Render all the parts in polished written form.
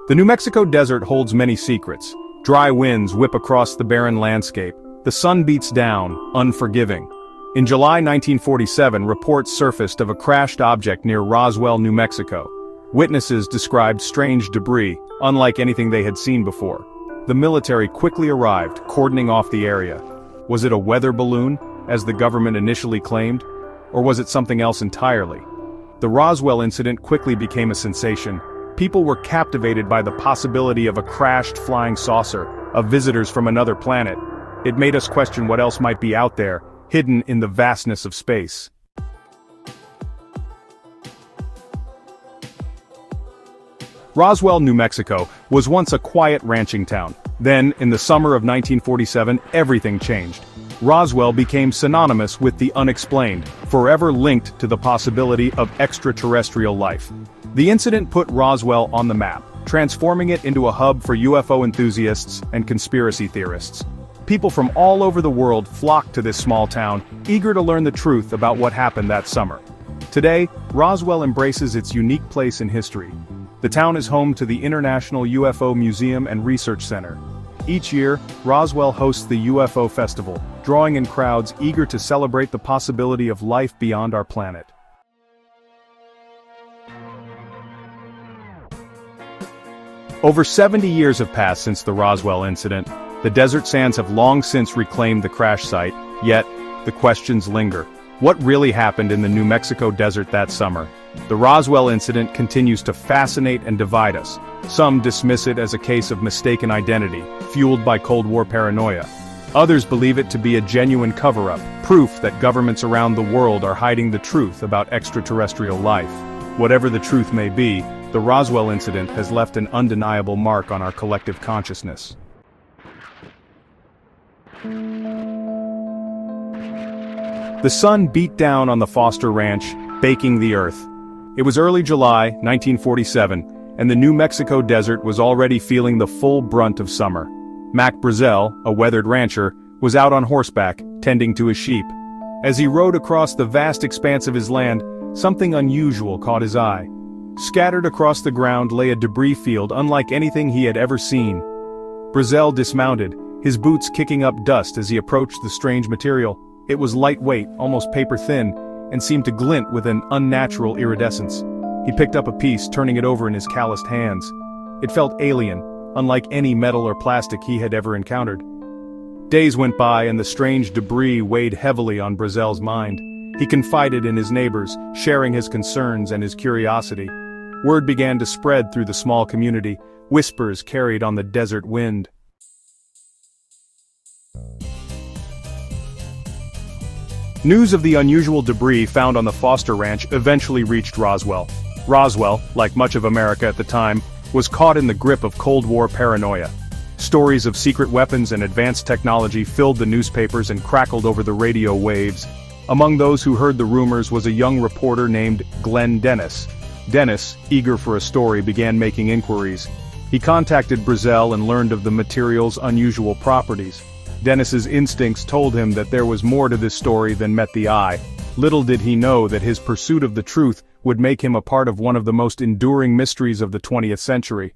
The New Mexico desert holds many secrets. Dry winds whip across the barren landscape. The sun beats down, unforgiving. In July 1947, reports surfaced of a crashed object near Roswell, New Mexico. Witnesses described strange debris, unlike anything they had seen before. The military quickly arrived, cordoning off the area. Was it a weather balloon, as the government initially claimed? Or was it something else entirely? The Roswell incident quickly became a sensation. People were captivated by the possibility of a crashed flying saucer, of visitors from another planet. It made us question what else might be out there, hidden in the vastness of space. Roswell, New Mexico, was once a quiet ranching town. Then, in the summer of 1947, everything changed. Roswell became synonymous with the unexplained, forever linked to the possibility of extraterrestrial life. The incident put Roswell on the map, transforming it into a hub for UFO enthusiasts and conspiracy theorists. People from all over the world flocked to this small town, eager to learn the truth about what happened that summer. Today, Roswell embraces its unique place in history. The town is home to the International UFO Museum and Research Center. Each year, Roswell hosts the UFO Festival, drawing in crowds eager to celebrate the possibility of life beyond our planet. Over 70 years have passed since the Roswell incident. The desert sands have long since reclaimed the crash site, yet, the questions linger. What really happened in the New Mexico desert that summer? The Roswell incident continues to fascinate and divide us. Some dismiss it as a case of mistaken identity, fueled by Cold War paranoia. Others believe it to be a genuine cover-up, proof that governments around the world are hiding the truth about extraterrestrial life. Whatever the truth may be, the Roswell incident has left an undeniable mark on our collective consciousness. The sun beat down on the Foster Ranch, baking the earth. It was early July, 1947, and the New Mexico desert was already feeling the full brunt of summer. Mac Brazel, a weathered rancher, was out on horseback, tending to his sheep. As he rode across the vast expanse of his land, something unusual caught his eye. Scattered across the ground lay a debris field unlike anything he had ever seen. Brazel dismounted, his boots kicking up dust as he approached the strange material. It was lightweight, almost paper-thin, and seemed to glint with an unnatural iridescence. He picked up a piece, turning it over in his calloused hands. It felt alien, unlike any metal or plastic he had ever encountered. Days went by and the strange debris weighed heavily on Brazel's mind. He confided in his neighbors, sharing his concerns and his curiosity. Word began to spread through the small community, whispers carried on the desert wind. News of the unusual debris found on the Foster Ranch eventually reached Roswell. Roswell, like much of America at the time, was caught in the grip of Cold War paranoia. Stories of secret weapons and advanced technology filled the newspapers and crackled over the radio waves. Among those who heard the rumors was a young reporter named Glenn Dennis. Dennis, eager for a story, began making inquiries. He contacted Brazel and learned of the material's unusual properties. Dennis's instincts told him that there was more to this story than met the eye. Little did he know that his pursuit of the truth would make him a part of one of the most enduring mysteries of the 20th century.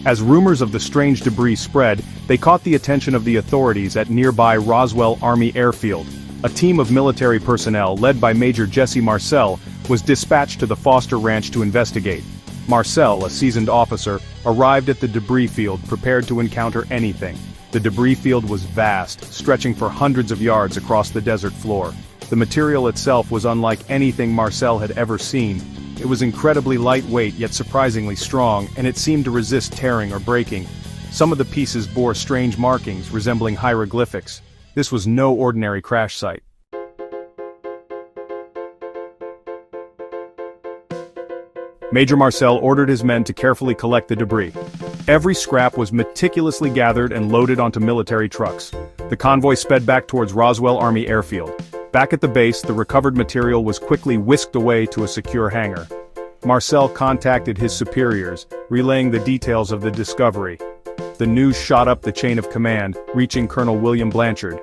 As rumors of the strange debris spread, they caught the attention of the authorities at nearby Roswell Army Airfield. A team of military personnel, led by Major Jesse Marcel, was dispatched to the Foster Ranch to investigate. Marcel, a seasoned officer, arrived at the debris field prepared to encounter anything. The debris field was vast, stretching for hundreds of yards across the desert floor. The material itself was unlike anything Marcel had ever seen. It was incredibly lightweight yet surprisingly strong, and it seemed to resist tearing or breaking. Some of the pieces bore strange markings resembling hieroglyphics. This was no ordinary crash site. Major Marcel ordered his men to carefully collect the debris. Every scrap was meticulously gathered and loaded onto military trucks. The convoy sped back towards Roswell Army Airfield. Back at the base, the recovered material was quickly whisked away to a secure hangar. Marcel contacted his superiors, relaying the details of the discovery. The news shot up the chain of command, reaching Colonel William Blanchard.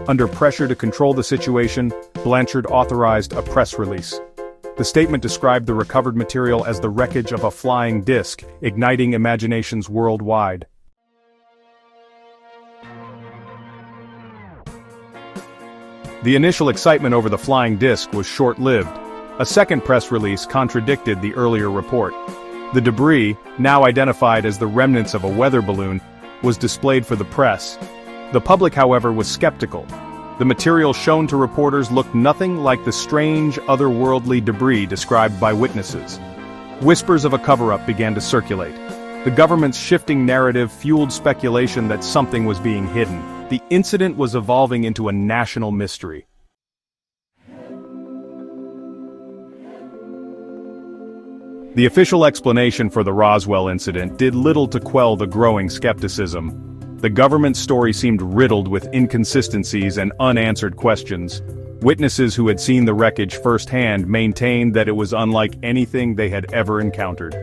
Under pressure to control the situation, Blanchard authorized a press release. The statement described the recovered material as the wreckage of a flying disc, igniting imaginations worldwide. The initial excitement over the flying disc was short-lived. A second press release contradicted the earlier report. The debris, now identified as the remnants of a weather balloon, was displayed for the press. The public, however, was skeptical. The material shown to reporters looked nothing like the strange, otherworldly debris described by witnesses. Whispers of a cover-up began to circulate. The government's shifting narrative fueled speculation that something was being hidden. The incident was evolving into a national mystery. The official explanation for the Roswell incident did little to quell the growing skepticism. The government's story seemed riddled with inconsistencies and unanswered questions. Witnesses who had seen the wreckage firsthand maintained that it was unlike anything they had ever encountered.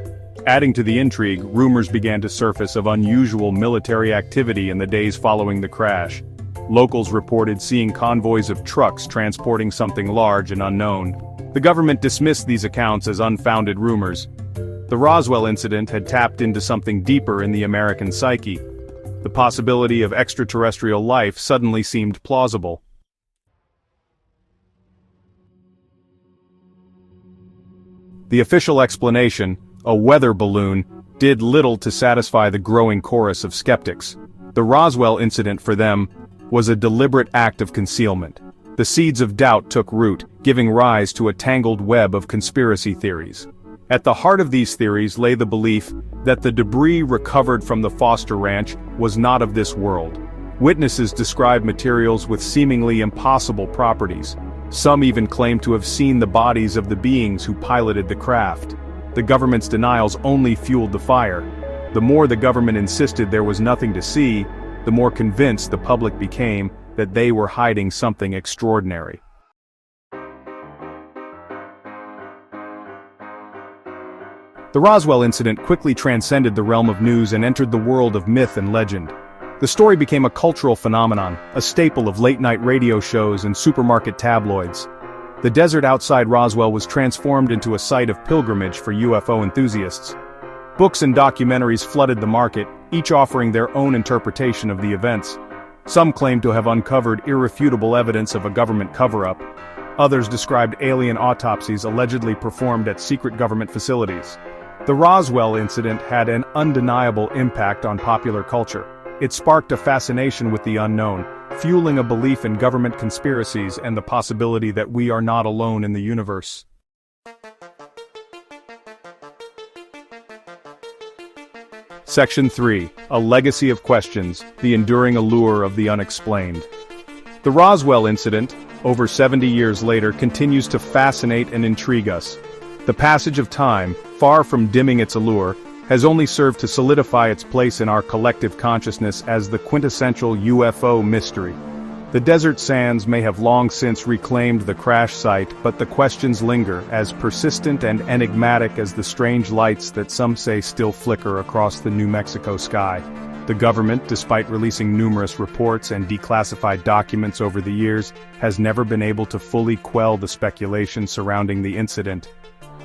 Adding to the intrigue, rumors began to surface of unusual military activity in the days following the crash. Locals reported seeing convoys of trucks transporting something large and unknown. The government dismissed these accounts as unfounded rumors. The Roswell incident had tapped into something deeper in the American psyche. The possibility of extraterrestrial life suddenly seemed plausible. The official explanation, a weather balloon, did little to satisfy the growing chorus of skeptics. The Roswell incident for them was a deliberate act of concealment. The seeds of doubt took root, giving rise to a tangled web of conspiracy theories. At the heart of these theories lay the belief that the debris recovered from the Foster Ranch was not of this world. Witnesses described materials with seemingly impossible properties. Some even claimed to have seen the bodies of the beings who piloted the craft. The government's denials only fueled the fire. The more the government insisted there was nothing to see, the more convinced the public became that they were hiding something extraordinary. The Roswell incident quickly transcended the realm of news and entered the world of myth and legend. The story became a cultural phenomenon, a staple of late-night radio shows and supermarket tabloids. The desert outside Roswell was transformed into a site of pilgrimage for UFO enthusiasts. Books and documentaries flooded the market, each offering their own interpretation of the events. Some claimed to have uncovered irrefutable evidence of a government cover-up. Others described alien autopsies allegedly performed at secret government facilities. The Roswell incident had an undeniable impact on popular culture. It sparked a fascination with the unknown, fueling a belief in government conspiracies and the possibility that we are not alone in the universe. Section 3. A Legacy of Questions, the Enduring Allure of the Unexplained. The Roswell incident, over 70 years later, continues to fascinate and intrigue us. The passage of time, far from dimming its allure, has only served to solidify its place in our collective consciousness as the quintessential UFO mystery. The desert sands may have long since reclaimed the crash site, but the questions linger, as persistent and enigmatic as the strange lights that some say still flicker across the New Mexico sky. The government, despite releasing numerous reports and declassified documents over the years, has never been able to fully quell the speculation surrounding the incident.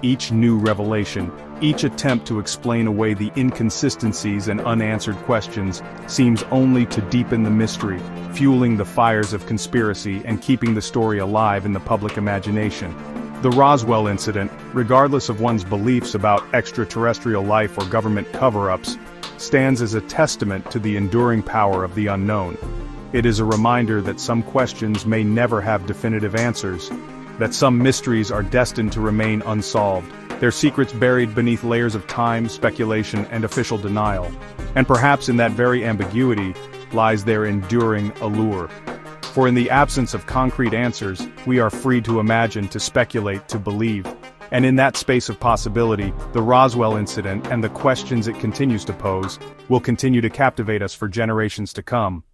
Each new revelation, each attempt to explain away the inconsistencies and unanswered questions, seems only to deepen the mystery, fueling the fires of conspiracy and keeping the story alive in the public imagination. The Roswell incident, regardless of one's beliefs about extraterrestrial life or government cover-ups, stands as a testament to the enduring power of the unknown. It is a reminder that some questions may never have definitive answers, that some mysteries are destined to remain unsolved, their secrets buried beneath layers of time, speculation, and official denial. And perhaps in that very ambiguity lies their enduring allure. For in the absence of concrete answers, we are free to imagine, to speculate, to believe. And in that space of possibility, the Roswell incident and the questions it continues to pose will continue to captivate us for generations to come.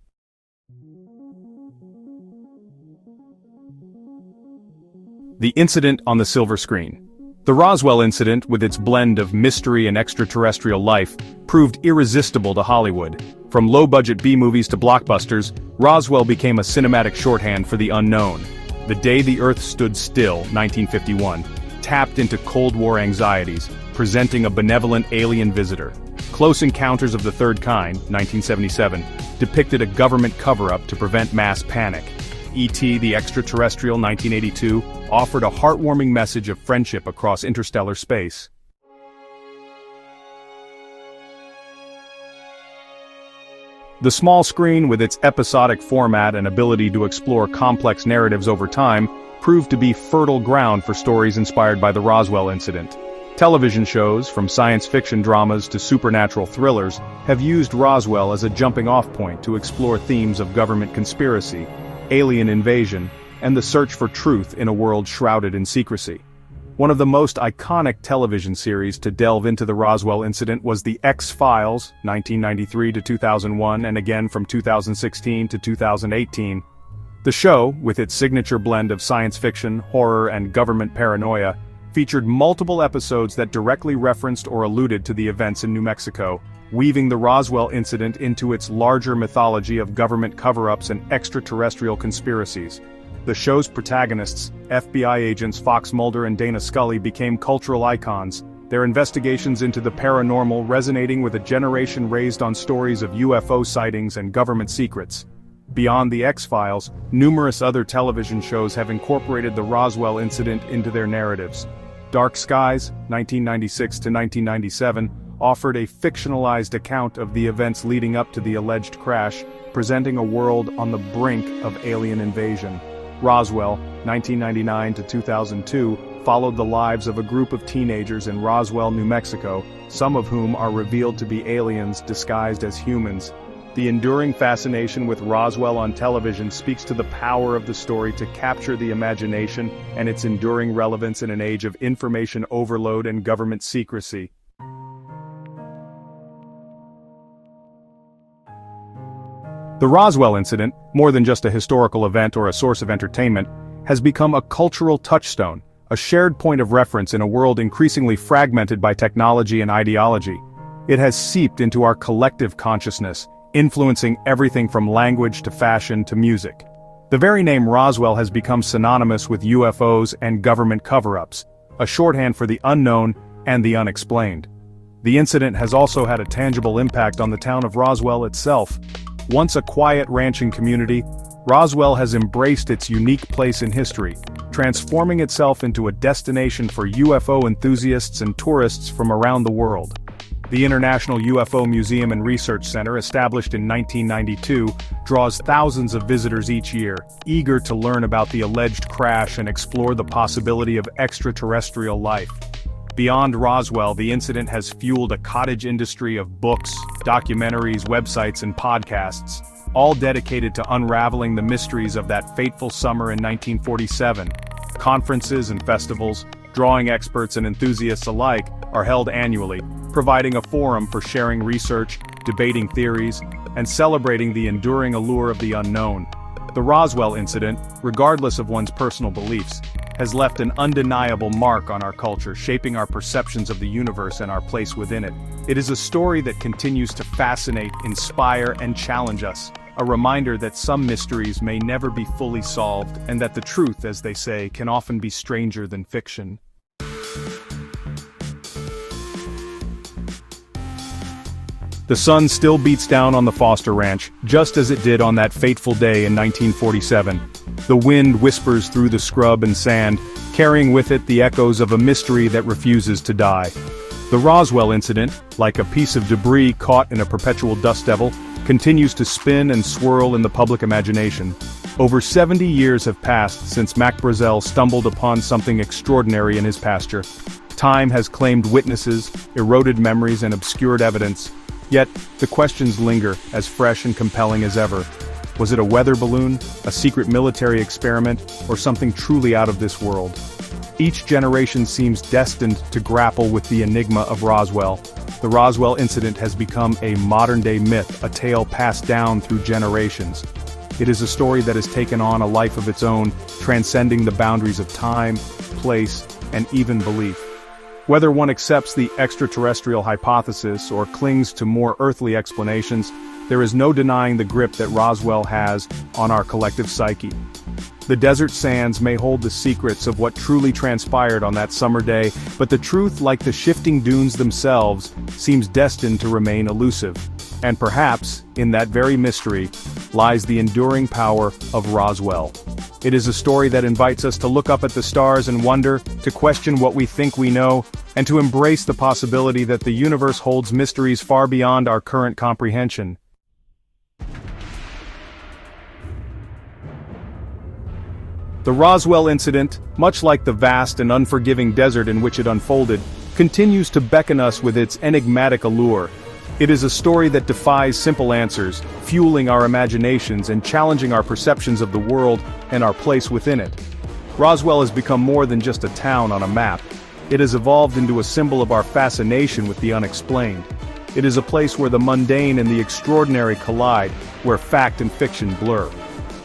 The incident on the silver screen. The Roswell incident, with its blend of mystery and extraterrestrial life, proved irresistible to Hollywood. From low-budget B-movies to blockbusters, Roswell became a cinematic shorthand for the unknown. The Day the Earth Stood Still, 1951. tapped into Cold War anxieties, presenting a benevolent alien visitor. Close Encounters of the Third Kind, 1977, depicted a government cover-up to prevent mass panic. E.T. the Extraterrestrial, 1982, offered a heartwarming message of friendship across interstellar space. The small screen, with its episodic format and ability to explore complex narratives over time, proved to be fertile ground for stories inspired by the Roswell incident. Television shows, from science fiction dramas to supernatural thrillers, have used Roswell as a jumping-off point to explore themes of government conspiracy, alien invasion, and the search for truth in a world shrouded in secrecy. One of the most iconic television series to delve into the Roswell incident was The X-Files, 1993 to 2001, and again from 2016 to 2018. The show, with its signature blend of science fiction, horror, and government paranoia, featured multiple episodes that directly referenced or alluded to the events in New Mexico, weaving the Roswell incident into its larger mythology of government cover-ups and extraterrestrial conspiracies. The show's protagonists, FBI agents Fox Mulder and Dana Scully, became cultural icons, their investigations into the paranormal resonating with a generation raised on stories of UFO sightings and government secrets. Beyond The X-Files, numerous other television shows have incorporated the Roswell incident into their narratives. Dark Skies, 1996 to 1997, offered a fictionalized account of the events leading up to the alleged crash, presenting a world on the brink of alien invasion. Roswell, 1999 to 2002, followed the lives of a group of teenagers in Roswell, New Mexico, some of whom are revealed to be aliens disguised as humans. The enduring fascination with Roswell on television speaks to the power of the story to capture the imagination and its enduring relevance in an age of information overload and government secrecy. The Roswell incident, more than just a historical event or a source of entertainment, has become a cultural touchstone, a shared point of reference in a world increasingly fragmented by technology and ideology. It has seeped into our collective consciousness, influencing everything from language to fashion to music. The very name Roswell has become synonymous with UFOs and government cover-ups, a shorthand for the unknown and the unexplained. The incident has also had a tangible impact on the town of Roswell itself. Once a quiet ranching community, Roswell has embraced its unique place in history, transforming itself into a destination for UFO enthusiasts and tourists from around the world. The International UFO Museum and Research Center, established in 1992, draws thousands of visitors each year, eager to learn about the alleged crash and explore the possibility of extraterrestrial life. Beyond Roswell, the incident has fueled a cottage industry of books, documentaries, websites, and podcasts, all dedicated to unraveling the mysteries of that fateful summer in 1947. Conferences and festivals, drawing experts and enthusiasts alike, are held annually, providing a forum for sharing research, debating theories, and celebrating the enduring allure of the unknown. The Roswell incident, regardless of one's personal beliefs, has left an undeniable mark on our culture, shaping our perceptions of the universe and our place within it. It is a story that continues to fascinate, inspire, and challenge us, a reminder that some mysteries may never be fully solved, and that the truth, as they say, can often be stranger than fiction. The sun still beats down on the Foster Ranch, just as it did on that fateful day in 1947. The wind whispers through the scrub and sand, carrying with it the echoes of a mystery that refuses to die. The Roswell incident, like a piece of debris caught in a perpetual dust devil, continues to spin and swirl in the public imagination. Over 70 years have passed since Mac Brazel stumbled upon something extraordinary in his pasture. Time has claimed witnesses, eroded memories, and obscured evidence. Yet, the questions linger, as fresh and compelling as ever. Was it a weather balloon, a secret military experiment, or something truly out of this world? Each generation seems destined to grapple with the enigma of Roswell. The Roswell incident has become a modern-day myth, a tale passed down through generations. It is a story that has taken on a life of its own, transcending the boundaries of time, place, and even belief. Whether one accepts the extraterrestrial hypothesis or clings to more earthly explanations, there is no denying the grip that Roswell has on our collective psyche. The desert sands may hold the secrets of what truly transpired on that summer day, but the truth, like the shifting dunes themselves, seems destined to remain elusive. And perhaps, in that very mystery, lies the enduring power of Roswell. It is a story that invites us to look up at the stars and wonder, to question what we think we know, and to embrace the possibility that the universe holds mysteries far beyond our current comprehension. The Roswell incident, much like the vast and unforgiving desert in which it unfolded, continues to beckon us with its enigmatic allure. It is a story that defies simple answers, fueling our imaginations and challenging our perceptions of the world and our place within it. Roswell has become more than just a town on a map. It has evolved into a symbol of our fascination with the unexplained. It is a place where the mundane and the extraordinary collide, where fact and fiction blur.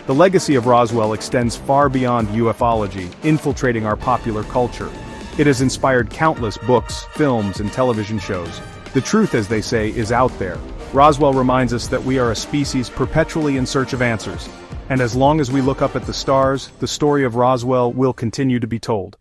The legacy of Roswell extends far beyond ufology, infiltrating our popular culture. It has inspired countless books, films, and television shows. The truth, as they say, is out there. Roswell reminds us that we are a species perpetually in search of answers. And as long as we look up at the stars, the story of Roswell will continue to be told.